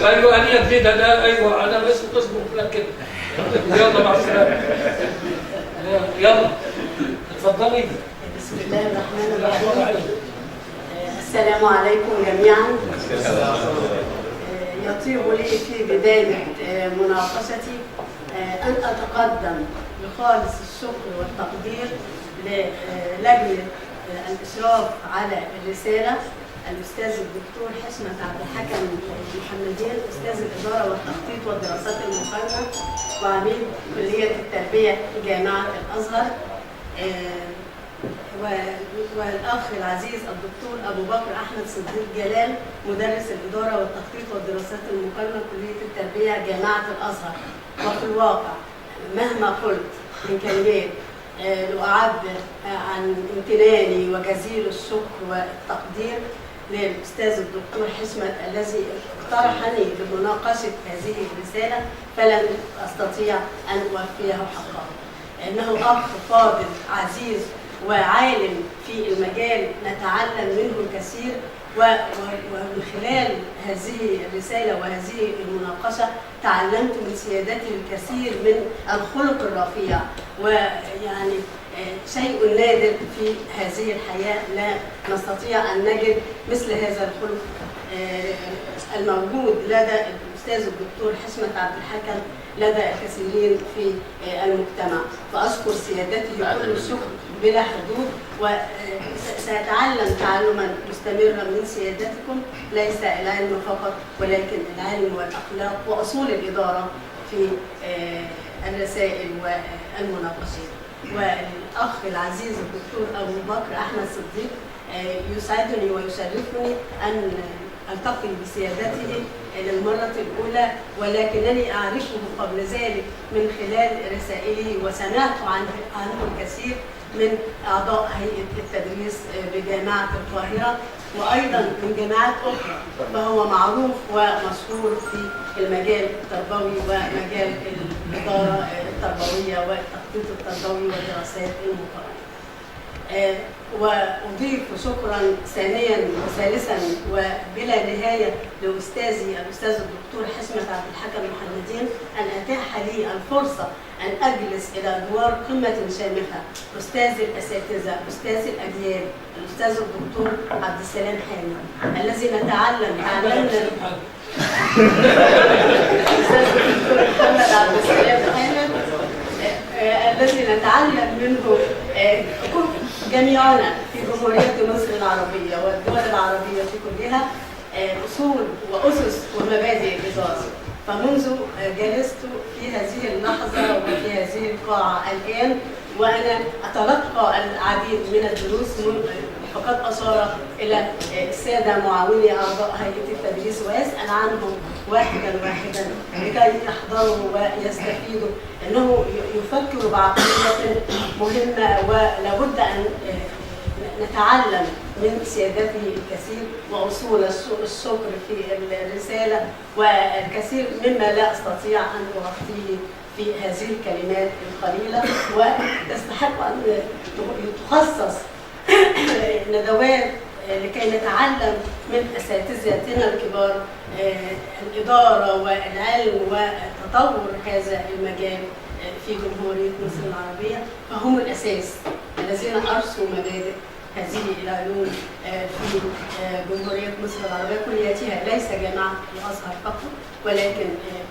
ايوه انا جديد ده، ايوه انا بس تصبر فلان كده. يلا مع السلامه. يلا اتفضلي. بسم الله الرحمن الرحيم. السلام عليكم جميعا. يطيب لي في بداية مناقشتي أن أتقدم بخالص الشكر والتقدير للجنة الإشراف على الرسالة، الأستاذ الدكتور حشمت عبد الحكم محمدين، أستاذ الإدارة والتخطيط والدراسات المقارنة وعميد كلية التربية جامعة الأزهر، والأخ العزيز الدكتور أبو بكر أحمد صديق جلال، مدرس الإدارة والتخطيط والدراسات المقارنة كلية التربية جامعة الأزهر. وفي الواقع مهما قلت من كلمات لأعبر عن امتناني وجزيل الشكر والتقدير للأستاذ الدكتور حشمت الذي اقترحني بمناقشة هذه الرسالة، فلن أستطيع أن أوفيه حقه. إنه أخ فاضل عزيز وعالم في المجال نتعلم منه الكثير، ومن خلال هذه الرسالة وهذه المناقشة تعلمت من سيادته الكثير من الخلق الرفيع، ويعني شيء نادر في هذه الحياة، لا نستطيع أن نجد مثل هذا الخلق الموجود لدى الأستاذ الدكتور حشمت عبد الحكم لدى الكثيرين في المجتمع. فأشكر سيادته كل الشكر بلا حدود، وسأتعلم تعلما مستمرا من سيادتكم، ليس العلم فقط ولكن العلم والأخلاق وأصول الإدارة في الرسائل والمناقشات. والأخ العزيز الدكتور أبو بكر أحمد صديق يسعدني ويشرفني أن ألتقي بسيادته للمرة الأولى، ولكنني أعرفه قبل ذلك من خلال رسائله، وسمعت عنه الكثير من أعضاء هيئة التدريس بجامعة القاهرة وأيضا من جامعات أخرى، فهو معروف ومشهور في المجال التربوي ومجال الإدارة التربوية والتخطيط التربوي والدراسات المقارنة. وأضيف شكرا ثانيا وثالثا وبلا نهاية لأستاذي الأستاذ الدكتور حشمت عبد الحكم محمدين أن أتاح لي الفرصة أن أجلس إلى جوار قمة شامخة أستاذ الأساتذة، أستاذ الأجيال، الأستاذ الدكتور عبد السلام حامد، الذي تعلمنا الأستاذ الدكتور محمد عبد السلام حامد الذي نتعلم منه جميعنا في جمهورية مصر العربية والدول العربية في كلها أصول وأسس ومبادئ الإدارة. فمنذ جلست في هذه اللحظة وفي هذه القاعة الآن وأنا أتلقى العديد من الدروس، فقد أشار إلى السادة معاوني أعضاء هيئة التدريس ويسأل عنهم واحدا واحدا لكي يحضروا ويستفيدوا، أنه يفكر بعقلية مهمة ولابد أن نتعلم من سيادته الكثير وأصول الشكر في الرسالة والكثير مما لا أستطيع أن أغطيه في هذه الكلمات القليلة، وتستحق أن تخصص ندوات لكي نتعلم من أساتذتنا الكبار الإدارة والعلم وتطور هذا المجال في جمهورية مصر العربية، فهم الأساس الذين أرسوا مبادئ هذه العلوم في جمهورية مصر العربية كليتها، ليس جامعة الأزهر فقط ولكن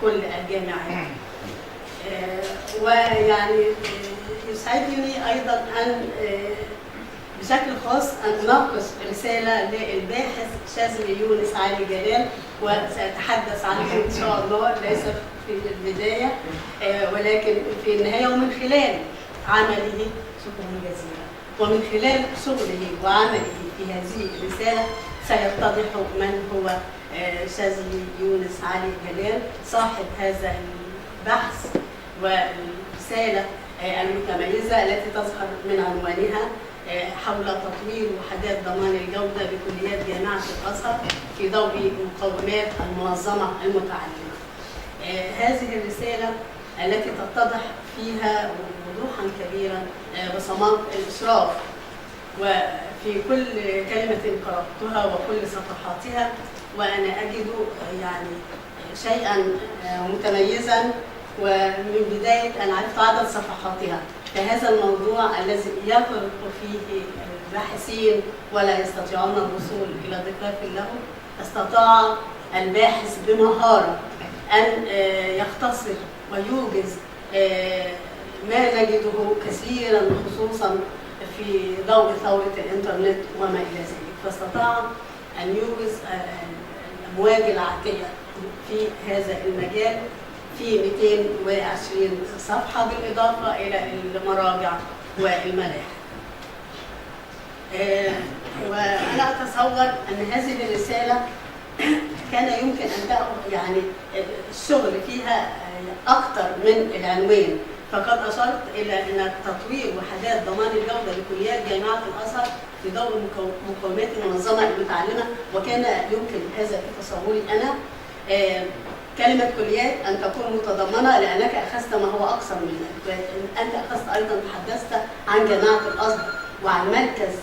كل الجامعات. ويعني يسعدني أيضا أن بشكل خاص أن أناقش رسالة للباحث شاذلي يونس علي جلال، وسأتحدث عنه إن شاء الله ليس في البداية ولكن في النهاية، ومن خلال عمله شكرا جزيلا ومن خلال شغله وعمله في هذه الرسالة سيتضح من هو شاذلي يونس علي جلال صاحب هذا البحث والرسالة المتميزة التي تظهر من عنوانها حول تطوير وحدات ضمان الجودة بكليات جامعة الأزهر في ضوء مقومات المنظمة المتعلمة. هذه الرسالة التي تتضح فيها وضوحا كبيرا بصمات الإشراف، وفي كل كلمة قرأتها وكل صفحاتها وأنا أجد يعني شيئا متميزا، ومن بداية أن عرفت عدد صفحاتها فهذا الموضوع الذي يغرق فيه الباحثين ولا يستطيعون الوصول إلى ذكر له، استطاع الباحث بمهارة أن يختصر ويوجز ما نجده كثيرا خصوصا في ضوء ثورة الإنترنت وما إلى ذلك، فاستطاع أن يوجز الأمواج العاتية في هذا المجال في 220 صفحة بالإضافة إلى المراجع والملاحق. وأنا أتصور أن هذه الرسالة كان يمكن أن يعني الشغل فيها أكثر من العنوان، فقد أشرت إلى أن تطوير وحدات ضمان الجودة لكليات جامعة الأزهر في ضوء مقومات المنظمة المتعلمة، وكان يمكن هذا في تصوري أنا كلمة كليات أن تكون متضمنة، لأنك أخذت ما هو أكثر من ذلك. أنت أخذت أيضا تحدثت عن جامعة الأزهر وعن مركز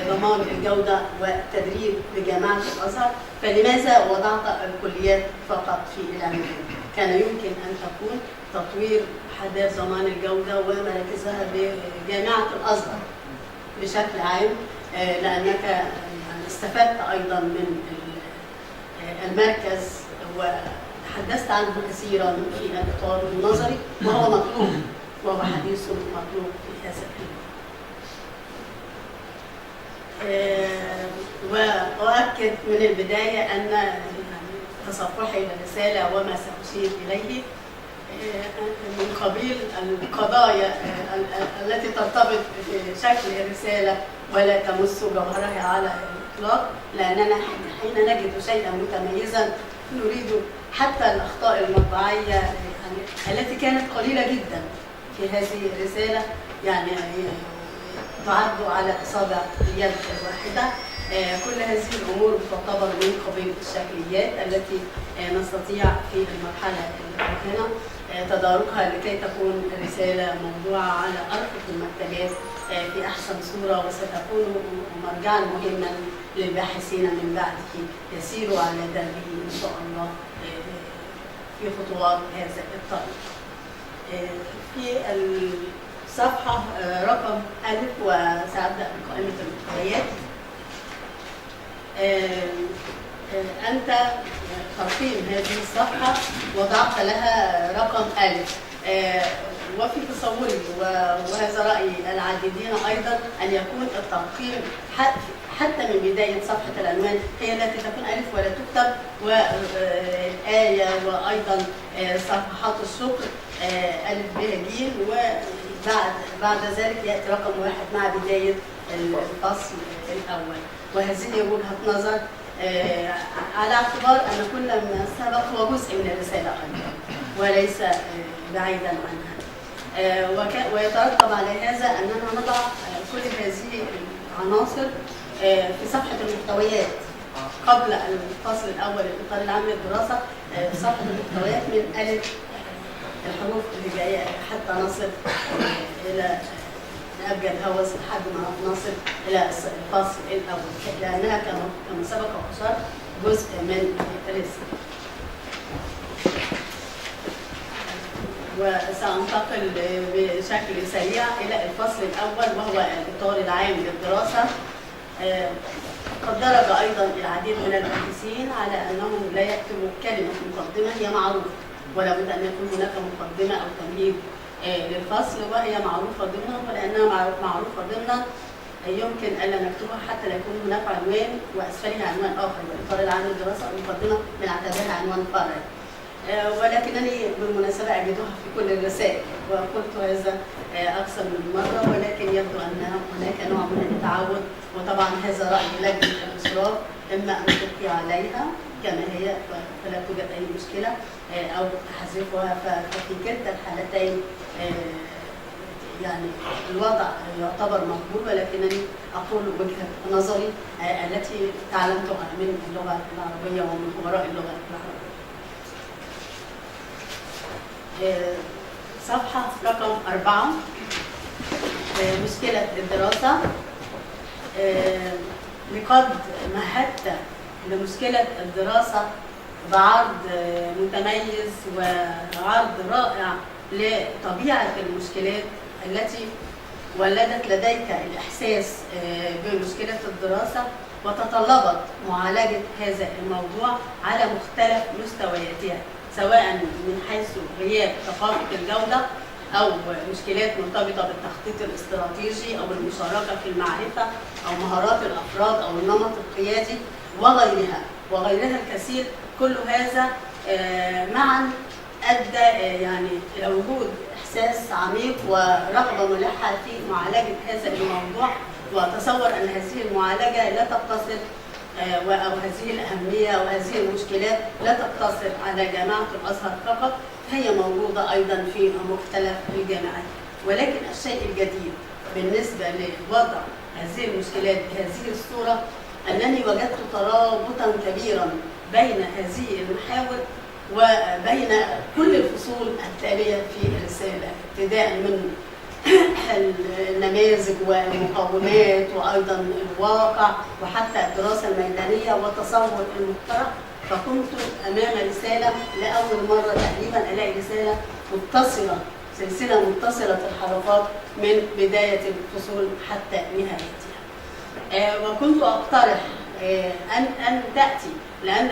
ضمان الجودة والتدريب بجامعة الأزهر، فلماذا وضعت الكليات فقط في العنوان؟ كان يمكن أن تكون تطوير وحدات ضمان الجودة ومراكزها بجامعة الأزهر بشكل عام، لأنك يعني استفدت أيضا من المركز وتحدثت عنه كثيرا في الإطار النظري، وهو مطلوب وهو حديث مطلوب في هذا الكلام. وأؤكد من البداية أن تصفحي للرسالة وما سأشير إليه من قبيل القضايا التي ترتبط بشكل الرسالة ولا تمس جوهرها على الإطلاق، لأننا حين نجد شيئا متميزا نريد حتى الأخطاء المطبعية يعني التي كانت قليلة جدا في هذه الرسالة، يعني تعد على أصابع اليد الواحدة. كل هذه الأمور تعتبر من قبيل الشكليات التي نستطيع في المرحلة الراهنة تداركها لكي تكون الرسالة موضوعة على أرفف المكتبات في أحسن صورة، وستكون مرجعا مهما للباحثين من بعده يسيروا على دربه إن شاء الله في خطوات هذا الطريق. في الصفحة رقم ألف وسأبدأ بقائمة المحتويات. أنت ترقيم هذه الصفحة وضعت لها رقم ألف، وفي تصوري وهذا رأي العديدين أيضا أن يكون الترقيم حتى من بداية صفحة العنوان هي التي تكون ألف ولا تكتب، والآية وأيضا صفحات الشكر ألف ب ج، وبعد ذلك يأتي رقم واحد مع بداية الفصل الأول. وهذه وجهة نظر على اعتبار أن كل ما سبق هو جزء من الرسالة أيضا وليس بعيدا عنها، ويترتب على هذا أننا نضع كل هذه العناصر في صفحة المحتويات قبل الفصل الأول الإطار العام للدراسة، صفحة المحتويات من ألف الحروف اللي جاية حتى نصل إلى أبجد هوس لحد ما نصل إلى الفصل الأول، لأنها كما سبق وأشار جزء من الرسالة. وسأنتقل بشكل سريع إلى الفصل الأول وهو الإطار العام للدراسة. قد درج أيضا العديد من الباحثين على أنهم لا يكتبوا كلمة مقدمة، هي معروفة ولا بد أن يكون هناك مقدمة أو تمهيد للفصل، وهي معروفة ضمنا، ولأنها معروفة ضمنا يمكن ألا نكتبها حتى لا يكون هناك عنوان وأسفلها عنوان آخر، والإطار العام للدراسة أو المقدمة بنعتبرها عنوان فرعي. ولكنني بالمناسبة أجدها في كل الرسائل وقلت هذا أكثر من مرة، ولكن يبدو أن هناك نوع من التعود، وطبعا هذا رأي لجنة الإشراف، إما أن تبقي عليها كما هي فلا توجد أي مشكلة أو تحذفها، ففي كلتا الحالتين يعني الوضع يعتبر مقبول، ولكنني أقول وجهة نظري التي تعلمتها من اللغة العربية ومن خبراء اللغة العربية. صفحة رقم 4 مشكلة الدراسة. لقد مهدت لمشكلة الدراسة بعرض متميز وعرض رائع لطبيعة المشكلات التي ولدت لديك الإحساس بمشكلة الدراسة وتطلبت معالجة هذا الموضوع على مختلف مستوياتها، سواء من حيث غياب ثقافة الجودة أو مشكلات مرتبطة بالتخطيط الاستراتيجي أو المشاركة في المعرفة أو مهارات الأفراد أو النمط القيادي وغيرها الكثير. كل هذا معا أدى يعني إلى وجود إحساس عميق ورغبة ملحة في معالجة هذا الموضوع، وأتصور أن هذه المعالجة لا تقتصر أو هذه الأهمية وهذه المشكلات لا تقتصر على جامعة الأزهر فقط، هي موجودة أيضا في مختلف الجامعات. ولكن الشيء الجديد بالنسبة لوضع هذه المشكلات بهذه الصورة أنني وجدت ترابطا كبيرا بين هذه المحاور وبين كل الفصول التالية في الرسالة، ابتداء من النماذج والمقومات وأيضا الواقع وحتى الدراسة الميدانية وتصور المقترح. فكنت أمام رسالة لأول مرة تقريبا ألاقي رسالة متصلة، سلسلة متصلة الحلقات من بداية الفصول حتى نهايتها. وكنت أقترح أن تأتي لأن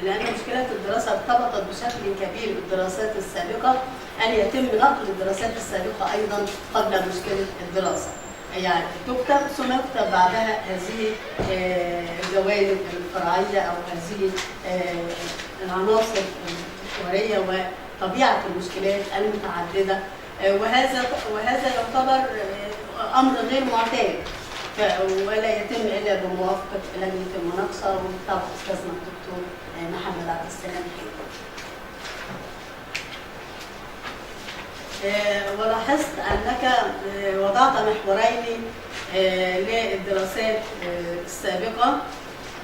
مشكلة الدراسة ارتبطت بشكل كبير بالدراسات السابقة، أن يتم نقل الدراسات السابقة أيضا قبل مشكلة الدراسة، يعني تكتب ثم يكتب بعدها هذه الجوانب الفرعية أو هذه العناصر المحورية وطبيعة المشكلات المتعددة. وهذا يعتبر أمر غير معتاد ولا يتم إلا بموافقة لجنة المناقشة وطبعا أستاذنا الدكتور محمد عبد السلام. ولاحظت أنك وضعت محورين للدراسات السابقة،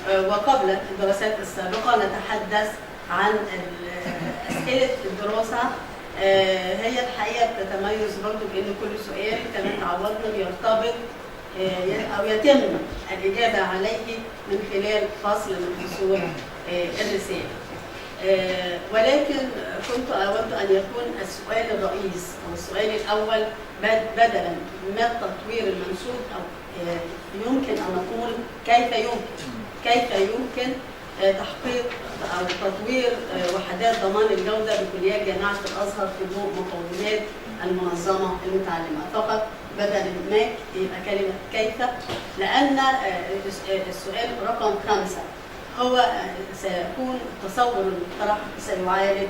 وقبل الدراسات السابقة نتحدث عن أسئلة الدراسة. هي الحقيقة بتتميز برضو بأن كل سؤال كما تعودنا يرتبط أو يتم الإجابة عليه من خلال فصل من فصول الرسالة. ولكن كنت أود أن يكون السؤال الرئيس أو السؤال الأول بدلا ما التطوير المنشود أو يمكن أن نقول كيف يمكن تحقيق أو تطوير وحدات ضمان الجودة بكليات جامعة الأزهر في ضوء مقومات المنظمة المتعلمة فقط، بدل ما يبقى كلمة كيف، لأن السؤال رقم 5 هو سيكون تصور المقترح سيعالج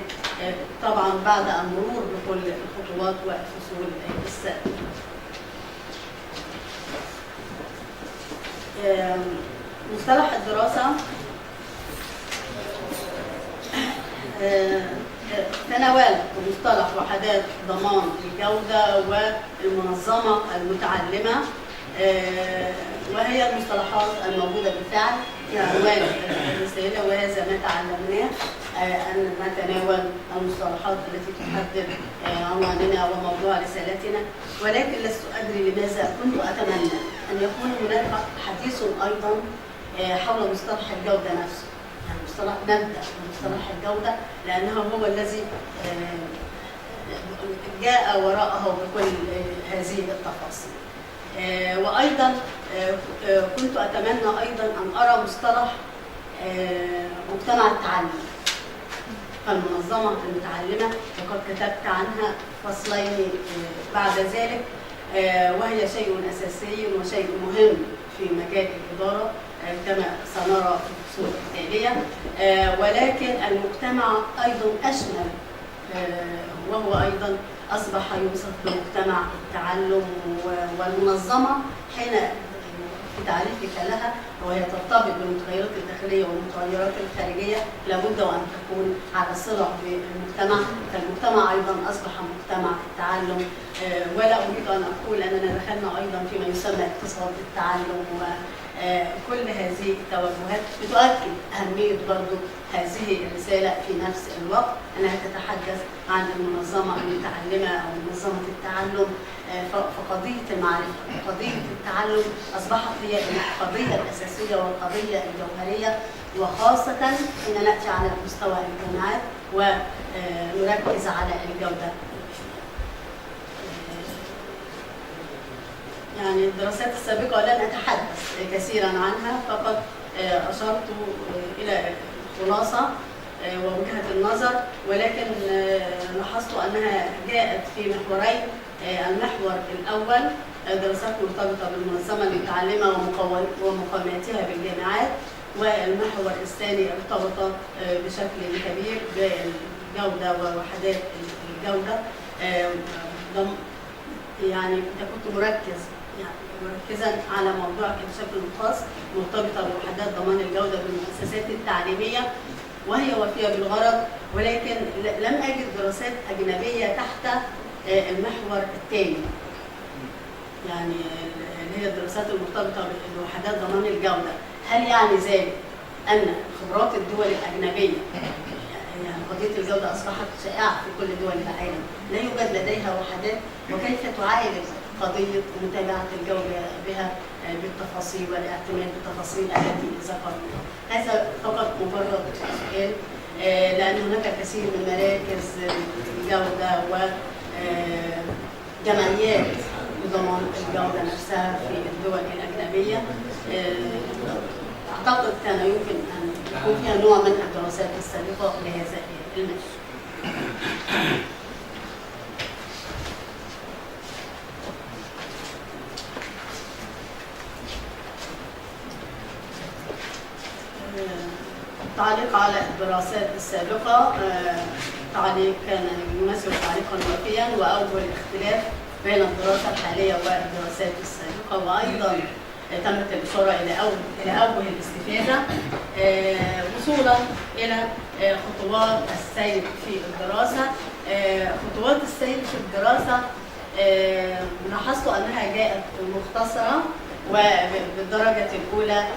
طبعا بعد المرور بكل الخطوات والفصول السابقة. مصطلح الدراسة تناولت مصطلح وحدات ضمان الجودة والمنظمة المتعلمة، وهي المصطلحات الموجودة بالفعل في عنوان الرسالة، وهذا ما تعلمناه أن نتناول المصطلحات التي تحدد عنواننا وموضوع رسالتنا. ولكن لست أدري لماذا كنت أتمنى أن يكون هناك حديث أيضا حول مصطلح الجودة نفسه، يعني مصطلح نبدأ بمصطلح الجودة لأنه هو الذي جاء وراءه بكل هذه التفاصيل. وأيضا كنت أتمنى أيضا أن أرى مصطلح مجتمع التعلم فالمنظمة المتعلمة، وقد كتبت عنها فصلين بعد ذلك، وهي شيء أساسي وشيء مهم في مجال الإدارة كما سنرى في الفصول التالية. ولكن المجتمع أيضا أشمل، وهو أيضا أصبح يوصف بمجتمع التعلم. والمنظمة حين في تعريفك لها وهي ترتبط بالمتغيرات الداخلية والمتغيرات الخارجية لابد وأن تكون على صلة بالمجتمع، فالمجتمع أيضا أصبح مجتمع التعلم. ولا أريد أن أقول أننا دخلنا أيضا فيما يسمى اقتصاد التعلم، وكل هذه التوجهات بتؤكد أهمية برضو هذه الرسالة في نفس الوقت أنها تتحدث عن المنظمة المتعلمة أو منظمة التعلم. فقضية المعرفة وقضية التعلم أصبحت هي القضية الأساسية والقضية الجوهرية وخاصة أن نأتي على مستوى الجامعات ونركز على الجودة. يعني الدراسات السابقة لن أتحدث كثيرا عنها، فقط أشرت إلى خلاصة ووجهة النظر، ولكن لاحظت أنها جاءت في محورين. المحور الأول دراسات مرتبطة بالمنظمة المتعلمة ومقاوماتها بالجامعات، والمحور الثاني ارتبط بشكل كبير بالجودة ووحدات الجودة. يعني كنت مركزا على موضوع بشكل خاص مرتبطة بوحدات ضمان الجودة بالمؤسسات التعليمية، وهي وفية بالغرض، ولكن لم أجد دراسات أجنبية تحت المحور الثاني، يعني اللي هي الدراسات المرتبطة بوحدات ضمان الجودة. هل يعني ذلك أن خبرات الدول الأجنبية، يعني قضية الجودة أصبحت شائعة في كل دول العالم، لا يوجد لديها وحدات؟ وكيف تعالج قضية متابعة الجودة بها بالتفاصيل والاعتماد بالتفاصيل التي ذكرناها؟ هذا فقط مجرد سؤال، لأن هناك كثير من مراكز الجودة وجمعيات لضمان الجودة نفسها في الدول الأجنبية. أعتقد كان يمكن أن يكون فيها نوع من الدراسات السابقة لهذا المجال. التعليق على الدراسات السابقة تعليق كان يمثل تعليقا وافيا، وأوجه الاختلاف بين الدراسة الحالية والدراسات السابقة، وأيضا تمت الإشارة إلى أوجه الاستفادة وصولا إلى خطوات السير في الدراسة. خطوات السير في الدراسة لاحظت أنها جاءت مختصرة وبالدرجة الأولى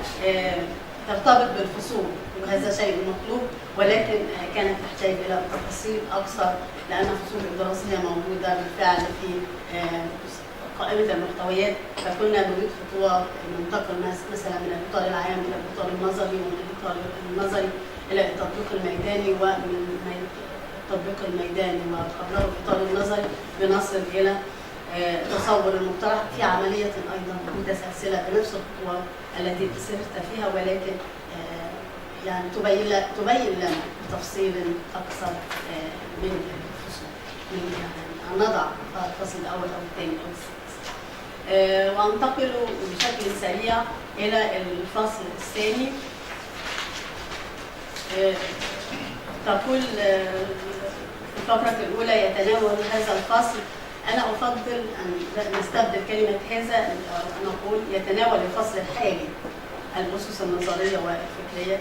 ترتبط بالفصول، وهذا شيء مطلوب، ولكن كانت تحتاج إلى تفاصيل أكثر، لأن الفصول الدراسية موجودة بالفعل في قائمة المحتويات، فكنا نريد خطوات ننتقل مثلا من الإطار العام إلى الإطار النظري، ومن الإطار النظري إلى التطبيق الميداني، ومن التطبيق الميداني وقبله الإطار النظري بنصل إلى تصور المقترح في عملية أيضا متسلسلة بنفس الخطوات التي سرت فيها، ولكن يعني تبين لنا بتفصيل أكثر من الفصول، من يعني نضع الفصل الأول أو الثاني أو الثالث. وأنتقل بشكل سريع إلى الفصل الثاني. تقول الفقرة الأولى يتناول هذا الفصل. أنا أفضل أن نستبدل كلمة هذا، أو أن أقول يتناول الفصل الحالي الأسس النظرية والفكرية،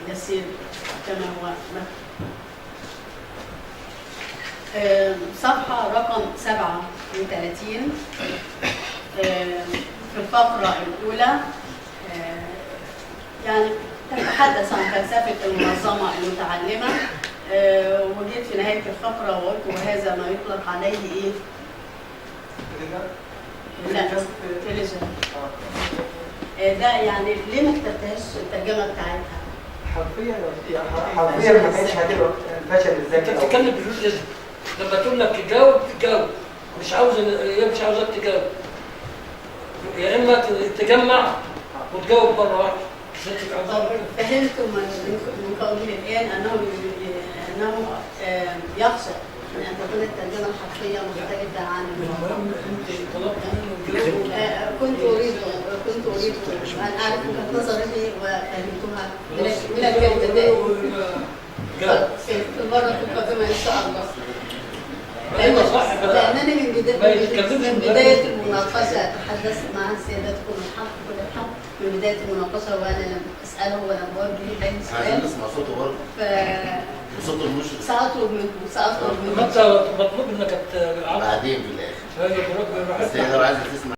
ويسير كما هو مكتوب. صفحة رقم 37 في الفقرة الأولى يعني تتحدث عن فلسفة المنظمة المتعلمة، وجيت في نهاية الفقرة وقلت وهذا ما يطلق عليه إيه؟ لا، تليجن. ده يعني ليه ما كتبتهاش الترجمة بتاعتها؟ حرفيا ما كانتش هتبقى الفشل الذكي. انت بتتكلم باللوجيزم، لما تقول لك جاوب تجاوب، مش عاوزك تجاوب، يا اما تجمع وتجاوب مره واحده. فهمت من قوله الان انه يخشى من ان تكون الترجمه الحرفيه مختلفه عن كنت اريد ان اعرف وجهه نظري وفهمتها من الكلمتين في المره القادمه ان شاء الله. لأنني من بداية المناقشة تحدثت مع سيادتكم الحق كل الحق من بداية المناقشة، وأنا لم أسأله ولم أوجه إليه سؤال. عايزين نسمع صوته برضه. صوت المشرف. سأطلب منكم. مطلوب إنك بعدين في الآخر. بس هي لو عايزة تسمع